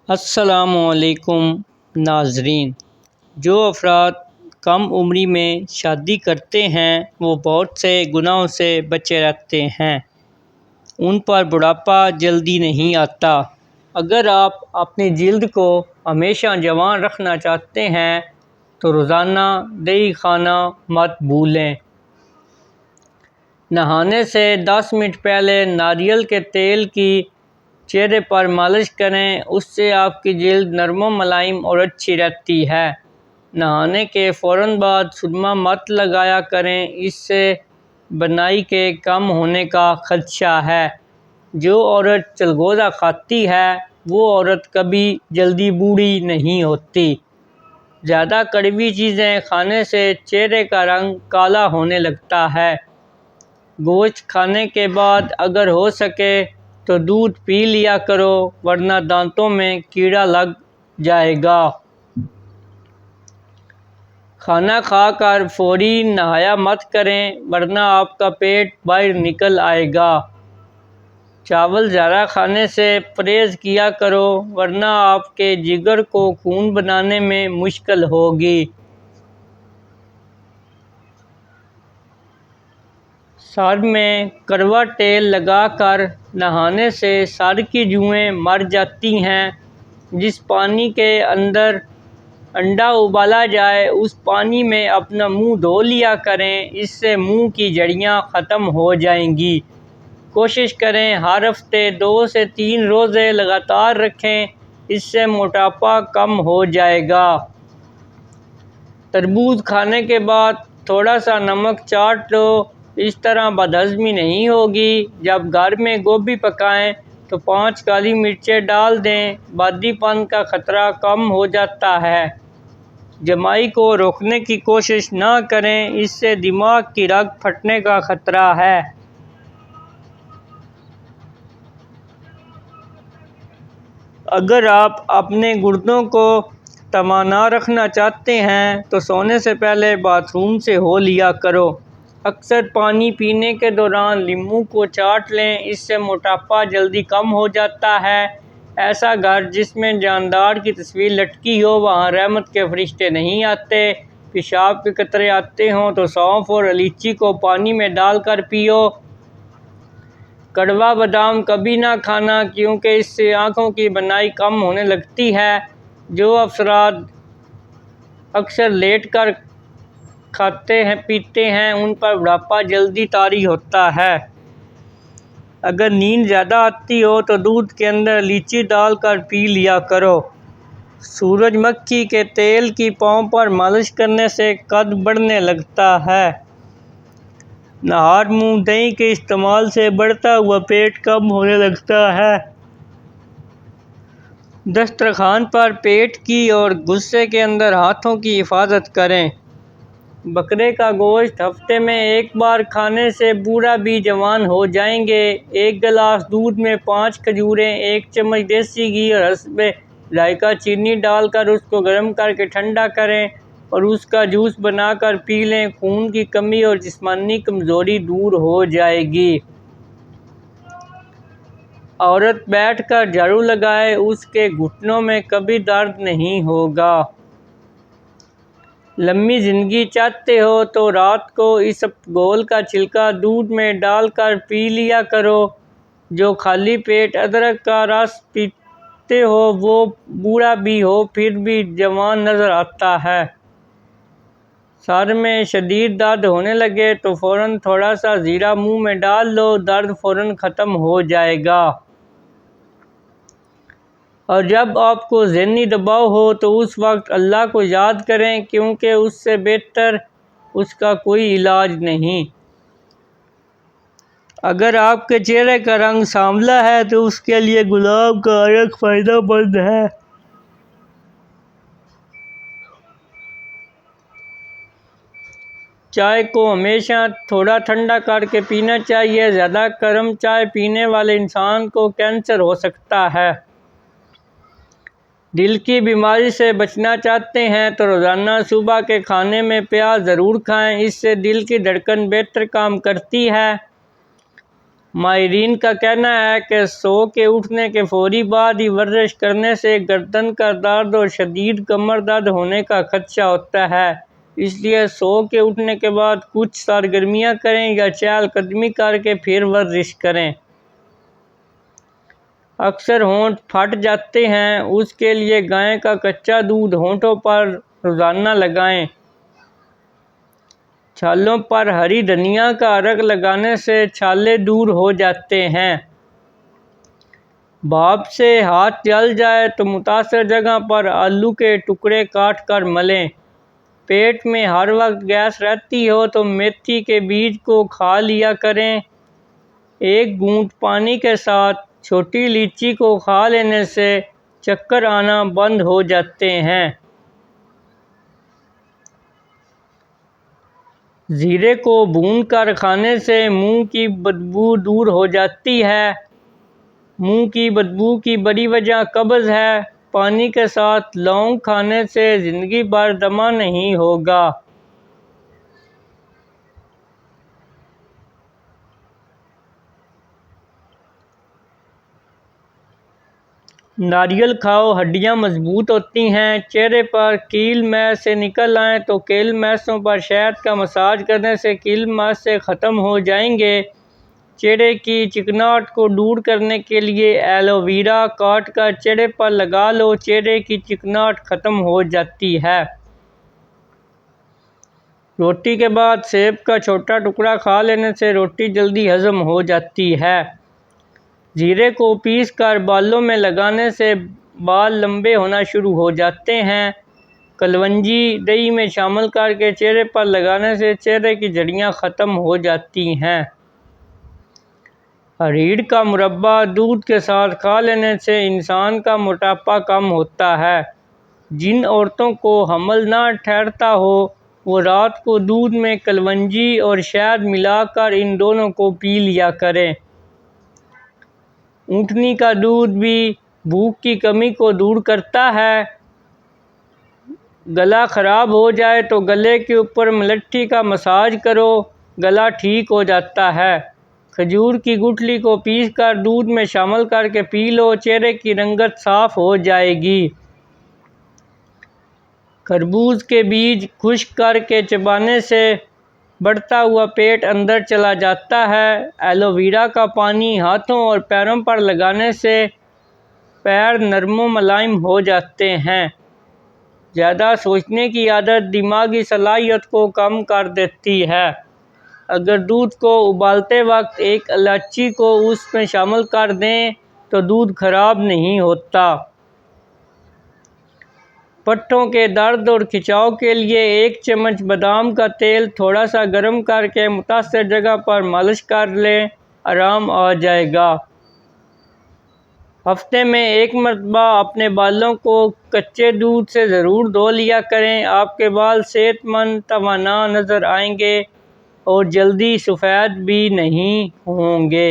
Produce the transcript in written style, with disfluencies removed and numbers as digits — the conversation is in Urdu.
السلام علیکم ناظرین۔ جو افراد کم عمری میں شادی کرتے ہیں وہ بہت سے گناہوں سے بچے رہتے ہیں۔ ان پر بڑھاپا جلدی نہیں آتا۔ اگر آپ اپنی جلد کو ہمیشہ جوان رکھنا چاہتے ہیں تو روزانہ دہی کھانا مت بھولیں۔ نہانے سے 10 منٹ پہلے ناریل کے تیل کی چہرے پر مالش کریں، اس سے آپ کی جلد نرم و ملائم اور اچھی رہتی ہے۔ نہانے کے فوراً بعد سرما مت لگایا کریں، اس سے بنائی کے کم ہونے کا خدشہ ہے۔ جو عورت چلغوزہ کھاتی ہے وہ عورت کبھی جلدی بوڑھی نہیں ہوتی۔ زیادہ کڑوی چیزیں کھانے سے چہرے کا رنگ کالا ہونے لگتا ہے۔ گوشت کھانے کے بعد اگر ہو سکے تو دودھ پی لیا کرو ورنہ دانتوں میں کیڑا لگ جائے گا۔ کھانا کھا کر فوری نہایا مت کریں ورنہ آپ کا پیٹ باہر نکل آئے گا۔ چاول زیادہ کھانے سے پرہیز کیا کرو ورنہ آپ کے جگر کو خون بنانے میں مشکل ہوگی۔ سر میں کڑوا تیل لگا کر نہانے سے سر کی جوئیں مر جاتی ہیں۔ جس پانی کے اندر انڈا ابالا جائے اس پانی میں اپنا منہ دھو لیا کریں، اس سے منہ کی جھڑیاں ختم ہو جائیں گی۔ کوشش کریں ہر ہفتے 2 سے 3 روزے لگاتار رکھیں، اس سے موٹاپا کم ہو جائے گا۔ تربوز کھانے کے بعد تھوڑا سا نمک چاٹ لو، اس طرح بد ہضمی نہیں ہوگی۔ جب گھر میں گوبھی پکائیں تو 5 کالی مرچیں ڈال دیں، بادی پن کا خطرہ کم ہو جاتا ہے۔ جمائی کو روکنے کی کوشش نہ کریں، اس سے دماغ کی رگ پھٹنے کا خطرہ ہے۔ اگر آپ اپنے گردوں کو توانا رکھنا چاہتے ہیں تو سونے سے پہلے باتھ روم سے ہو لیا کرو۔ اکثر پانی پینے کے دوران لیموں کو چاٹ لیں، اس سے موٹاپا جلدی کم ہو جاتا ہے۔ ایسا گھر جس میں جاندار کی تصویر لٹکی ہو وہاں رحمت کے فرشتے نہیں آتے۔ پیشاب کے قطرے آتے ہوں تو سونف اور الائچی کو پانی میں ڈال کر پیو۔ کڑوا بادام کبھی نہ کھانا کیونکہ اس سے آنکھوں کی بینائی کم ہونے لگتی ہے۔ جو افراد اکثر لیٹ کر کھاتے پیتے ہیں ان پر بڑھاپا جلدی طاری ہوتا ہے۔ اگر نیند زیادہ آتی ہو تو دودھ کے اندر الائچی ڈال کر پی لیا کرو۔ سورج مکھی کے تیل کی پاؤں پر مالش کرنے سے قد بڑھنے لگتا ہے۔ نہار منہ دہی کے استعمال سے بڑھتا ہوا پیٹ کم ہونے لگتا ہے۔ دسترخوان پر پیٹ کی اور غصے کے اندر ہاتھوں کی حفاظت کریں۔ بکرے کا گوشت ہفتے میں 1 بار کھانے سے بوڑھا بھی جوان ہو جائیں گے۔ 1 گلاس دودھ میں 5 کھجوریں، 1 چمچ دیسی گھی اور حسب ذائقہ چینی ڈال کر اس کو گرم کر کے ٹھنڈا کریں اور اس کا جوس بنا کر پی لیں۔ خون کی کمی اور جسمانی کمزوری دور ہو جائے گی۔ عورت بیٹھ کر جھاڑو لگائے اس کے گھٹنوں میں کبھی درد نہیں ہوگا۔ لمبی زندگی چاہتے ہو تو رات کو اسبگول کا چھلکا دودھ میں ڈال کر پی لیا کرو۔ جو خالی پیٹ ادرک کا رس پیتے ہو وہ بوڑھا بھی ہو پھر بھی جوان نظر آتا ہے۔ سر میں شدید درد ہونے لگے تو فوراً تھوڑا سا زیرہ منہ میں ڈال لو، درد فوراً ختم ہو جائے گا۔ اور جب آپ کو ذہنی دباؤ ہو تو اس وقت اللہ کو یاد کریں کیونکہ اس سے بہتر اس کا کوئی علاج نہیں۔ اگر آپ کے چہرے کا رنگ سانولا ہے تو اس کے لیے گلاب کا عرق فائدہ مند ہے۔ چائے کو ہمیشہ تھوڑا ٹھنڈا کر کے پینا چاہیے۔ زیادہ گرم چائے پینے والے انسان کو کینسر ہو سکتا ہے۔ دل کی بیماری سے بچنا چاہتے ہیں تو روزانہ صبح کے کھانے میں پیاز ضرور کھائیں، اس سے دل کی دھڑکن بہتر کام کرتی ہے۔ ماہرین کا کہنا ہے کہ سو کے اٹھنے کے فوری بعد ہی ورزش کرنے سے گردن کا درد اور شدید کمر درد ہونے کا خدشہ ہوتا ہے، اس لیے سو کے اٹھنے کے بعد کچھ سرگرمیاں کریں یا چہل قدمی کر کے پھر ورزش کریں۔ اکثر ہونٹ پھٹ جاتے ہیں، اس کے لیے گائے کا کچا دودھ ہونٹوں پر روزانہ لگائیں۔ چھالوں پر ہری دھنیا کا عرق لگانے سے چھالے دور ہو جاتے ہیں۔ بھاپ سے ہاتھ جل جائے تو متاثرہ جگہ پر آلو کے ٹکڑے کاٹ کر ملیں۔ پیٹ میں ہر وقت گیس رہتی ہو تو میتھی کے بیج کو کھا لیا کریں۔ ایک گھونٹ پانی کے ساتھ چھوٹی الائچی کو کھا لینے سے چکر آنا بند ہو جاتے ہیں۔ زیرے کو بھون کر کھانے سے منہ کی بدبو دور ہو جاتی ہے۔ منہ کی بدبو کی بڑی وجہ قبض ہے۔ پانی کے ساتھ لونگ کھانے سے زندگی بھر دمہ نہیں ہوگا۔ ناریل کھاؤ، ہڈیاں مضبوط ہوتی ہیں۔ چہرے پر کیل میس سے نکل آئیں تو کیل میسوں پر شہد کا مساج کرنے سے کیل میسیں ختم ہو جائیں گے۔ چہرے کی چکناہٹ کو دور کرنے کے لیے ایلو ویرا کاٹ کر چہرے پر لگا لو، چہرے کی چکناہٹ ختم ہو جاتی ہے۔ روٹی کے بعد سیب کا چھوٹا ٹکڑا کھا لینے سے روٹی جلدی ہضم ہو جاتی ہے۔ زیرے کو پیس کر بالوں میں لگانے سے بال لمبے ہونا شروع ہو جاتے ہیں۔ کلونجی دہی میں شامل کر کے چہرے پر لگانے سے چہرے کی جھریاں ختم ہو جاتی ہیں۔ ہریڑ کا مربع دودھ کے ساتھ کھا لینے سے انسان کا موٹاپا کم ہوتا ہے۔ جن عورتوں کو حمل نہ ٹھہرتا ہو وہ رات کو دودھ میں کلونجی اور شہد ملا کر ان دونوں کو پی لیا کریں۔ اونٹنی کا دودھ بھی بھوک کی کمی کو دور کرتا ہے۔ گلا خراب ہو جائے تو گلے کے اوپر ملٹھی کا مساج کرو، گلا ٹھیک ہو جاتا ہے۔ کھجور کی گٹھلی کو پیس کر دودھ میں شامل کر کے پی لو، چہرے کی رنگت صاف ہو جائے گی۔ خربوز کے بیج خشک کر کے چبانے سے بڑھتا ہوا پیٹ اندر چلا جاتا ہے۔ ایلو ویرا کا پانی ہاتھوں اور پیروں پر لگانے سے پیر نرم و ملائم ہو جاتے ہیں۔ زیادہ سوچنے کی عادت دماغی صلاحیت کو کم کر دیتی ہے۔ اگر دودھ کو ابالتے وقت ایک الائچی کو اس میں شامل کر دیں تو دودھ خراب نہیں ہوتا۔ پٹھوں کے درد اور کھچاؤ کے لیے ایک چمچ بادام کا تیل تھوڑا سا گرم کر کے متاثرہ جگہ پر مالش کر لیں، آرام آ جائے گا۔ ہفتے میں ایک مرتبہ اپنے بالوں کو کچے دودھ سے ضرور دھو لیا کریں، آپ کے بال صحت مند توانا نظر آئیں گے اور جلدی سفید بھی نہیں ہوں گے۔